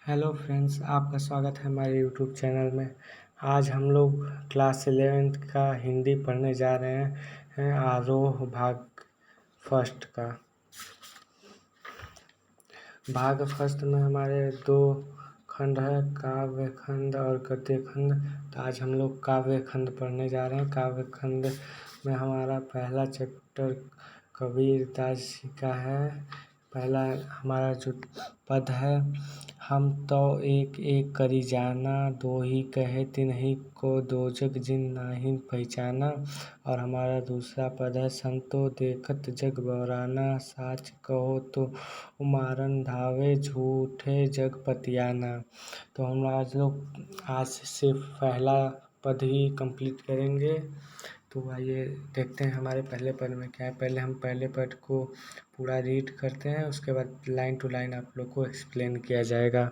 Hello friends, आपका स्वागत है हमारे यूट्यूब चैनल में। आज हम लोग क्लास 11th का हिंदी पढ़ने जा रहे हैं आरोह भाग फर्स्ट का। भाग फर्स्ट में हमारे दो खंड है, काव्य खंड और गद्य खंड। तो आज हम लोग काव्य खंड पढ़ने जा रहे हैं। काव्य खंड में हमारा पहला चैप्टर कबीरदास जी का है। पहला हमारा जो पद है, हम तो एक एक करी जाना, दो ही कहे तिन्हीं को दो जग जिन नाहिन पहचाना। और हमारा दूसरा पद है, संतो देखत जग बौराना, साच कहो तो उमारन धावे, झूठे जग पतियाना। तो हम आज से पहला पद ही कंप्लीट करेंगे। तो आइए देखते हैं हमारे पहले पद में क्या है। पहले हम पहले पद को पूरा रीड करते हैं, उसके बाद लाइन टू लाइन आप लोग को एक्सप्लेन किया जाएगा।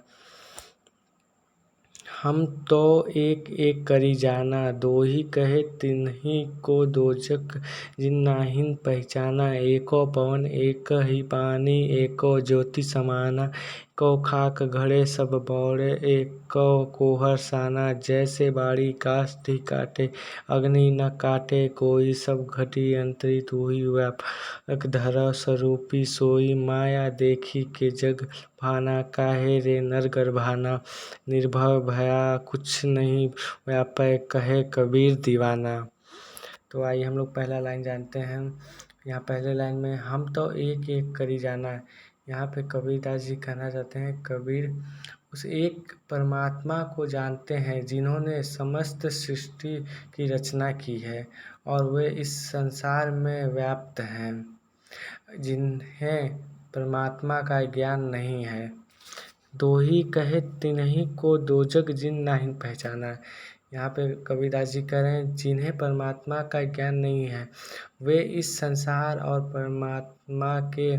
हम तो एक एक करी जाना, दो ही कहे तिन्हीं को दो जग जिन नाहिन पहचाना। एको पवन एक ही पानी, एको ज्योति समाना। एको खाक घड़े सब बौरे, एको कोहर साना। जैसे बाड़ी काष्ठ ही काटे, अग्नि न काटे कोई। सब घटी अंतरी तू ही व्यापक, धर स्वरूपी सोई। माया देखी के जग भाना, काहे रे नर गर्भाना। निर्भय भया कुछ नहीं व्यापै, कहे कबीर दीवाना। तो आइए हम लोग पहला लाइन जानते हैं। यहाँ पहले लाइन में हम तो एक एक करी जाना है। यहाँ पे कबीरदास जी कहना चाहते हैं, कबीर उस एक परमात्मा को जानते हैं जिन्होंने समस्त सृष्टि की रचना की है और वे इस संसार में व्याप्त हैं, जिन्हें परमात्मा का ज्ञान नहीं है। दो ही कहे तिन्हीं को दो जग जिन नाहिन पहचाना। यहाँ पे कबीरदास जी कह रहे हैं, जिन्हें परमात्मा का ज्ञान नहीं है वे इस संसार और परमात्मा के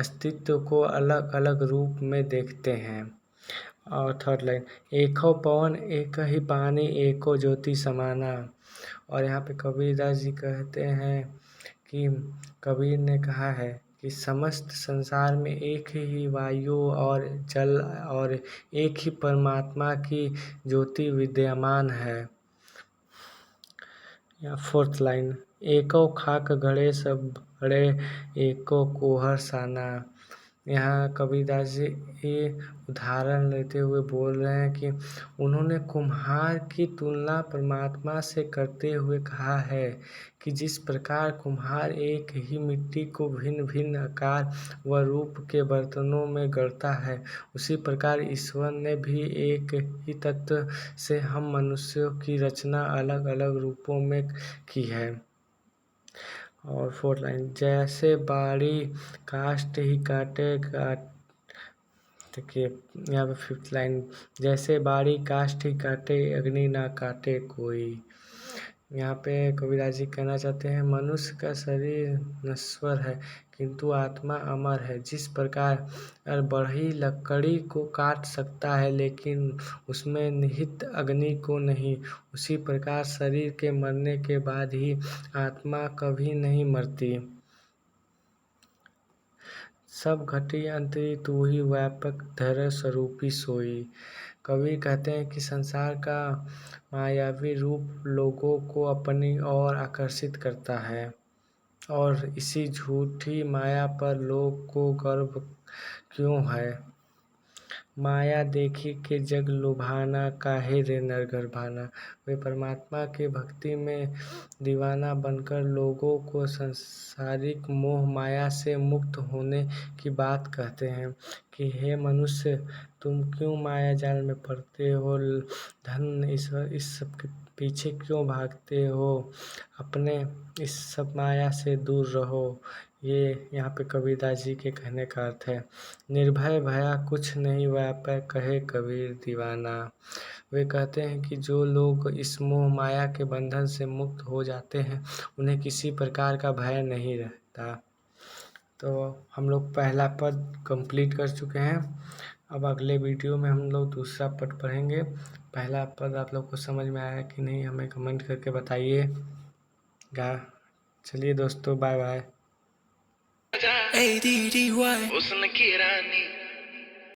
अस्तित्व को अलग अलग रूप में देखते हैं। और थर्ड लाइन, एको पवन एक ही पानी, एको ज्योति समाना। और यहाँ पे कबीरदास जी कहते हैं कि कबीर ने कहा है कि समस्त संसार में एक ही वायु और जल और एक ही परमात्मा की ज्योति विद्यमान है। या फोर्थ लाइन, एको खाक घड़े सब बड़े, एको कोहर साना। यहाँ कबीरदास जी ये उदाहरण लेते हुए बोल रहे हैं कि उन्होंने कुम्हार की तुलना परमात्मा से करते हुए कहा है कि जिस प्रकार कुम्हार एक ही मिट्टी को भिन्न भिन्न आकार व रूप के बर्तनों में गढ़ता है, उसी प्रकार ईश्वर ने भी एक ही तत्व से हम मनुष्यों की रचना अलग अलग रूपों में की है। और फोर्थ लाइन, जैसे बाड़ी काष्ठ ही काटे देखिए यहाँ पे फिफ्थ लाइन, जैसे बाड़ी काष्ठ ही काटे, अग्नि ना काटे कोई। यहाँ पे कबीरदास जी कहना चाहते हैं, मनुष्य का शरीर नश्वर है किंतु आत्मा अमर है। जिस प्रकार बढ़ई लकड़ी को काट सकता है लेकिन उसमें निहित अग्नि को नहीं, उसी प्रकार शरीर के मरने के बाद ही आत्मा कभी नहीं मरती। सब घटी अंतरी तू ही व्यापक, धर स्वरूपी सोई। कबीर कहते हैं कि संसार का मायावी रूप लोगों को अपनी ओर आकर्षित करता है और इसी झूठी माया पर लोग को गर्व क्यों है। माया देखी के जग लुभाना, काहे रे नर गर्भाना। वे परमात्मा के भक्ति में दीवाना बनकर लोगों को सांसारिक मोह माया से मुक्त होने की बात कहते हैं कि हे मनुष्य, तुम क्यों माया जाल में पड़ते हो, धन ईश्वर इस सब के पीछे क्यों भागते हो, अपने इस सब माया से दूर रहो। ये यहाँ पे कबीरदास जी के कहने का अर्थ है। निर्भय भया कुछ नहीं व्यापै, कहे कबीर दीवाना। वे कहते हैं कि जो लोग इस मोह माया के बंधन से मुक्त हो जाते हैं उन्हें किसी प्रकार का भय नहीं रहता। तो हम लोग पहला पद कंप्लीट कर चुके हैं। अब अगले वीडियो में हम लोग दूसरा पद पढ़ेंगे। पहला पद आप लोग को समझ में आया कि नहीं, हमें कमेंट करके बताइएगा। चलिए दोस्तों, बाय बाय। ADDY हुस्न की रानी